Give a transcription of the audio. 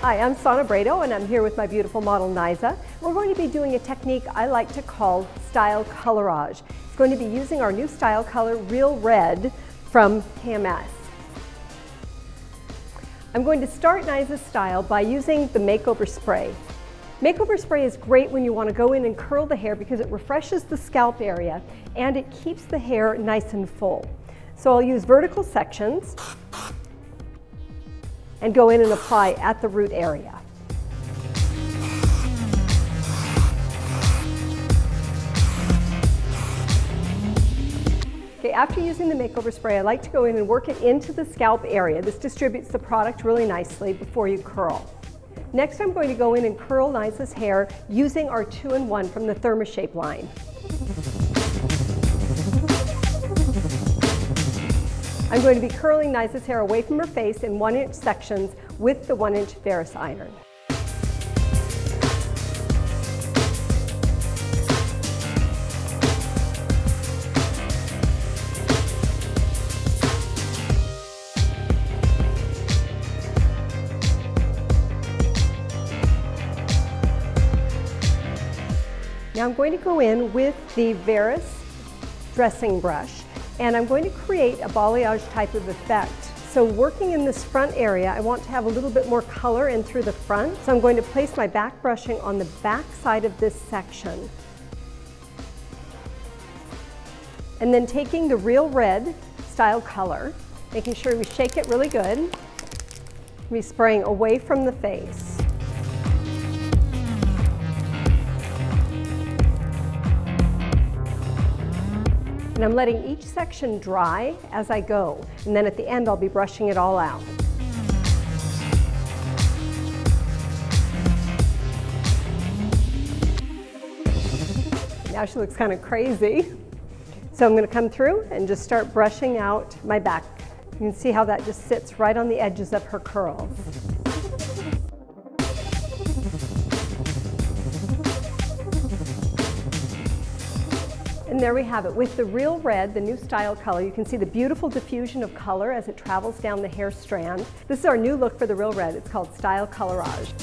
Hi, I'm Sonna Brado and I'm here with my beautiful model Niza. We're going to be doing a technique I like to call style colorage. It's going to be using our new STYLECOLOR Real Red from KMS. I'm going to start Niza's style by using the makeover spray. Makeover spray is great when you want to go in and curl the hair because it refreshes the scalp area and it keeps the hair nice and full. So I'll use vertical sections and go in and apply at the root area. Okay, after using the makeover spray, I like to go in and work it into the scalp area. This distributes the product really nicely before you curl. Next, I'm going to go in and curl Niza's hair using our 2-in-1 from the THERMASHAPE line. I'm going to be curling Niza's hair away from her face in 1-inch sections with the 1-inch Ferris iron. Now I'm going to go in with the Ferris dressing brush and I'm going to create a balayage type of effect. So working in this front area, I want to have a little bit more color in through the front. So I'm going to place my back brushing on the back side of this section. And then taking the Real Red STYLECOLOR, making sure we shake it really good. We're spraying away from the face. And I'm letting each section dry as I go. And then at the end, I'll be brushing it all out. Now she looks kind of crazy. So I'm going to come through and just start brushing out my back. You can see how that just sits right on the edges of her curls. And there we have it. With the Real Red, the new STYLECOLOR, you can see the beautiful diffusion of color as it travels down the hair strand. This is our new look for the Real Red. It's called Style Colorage.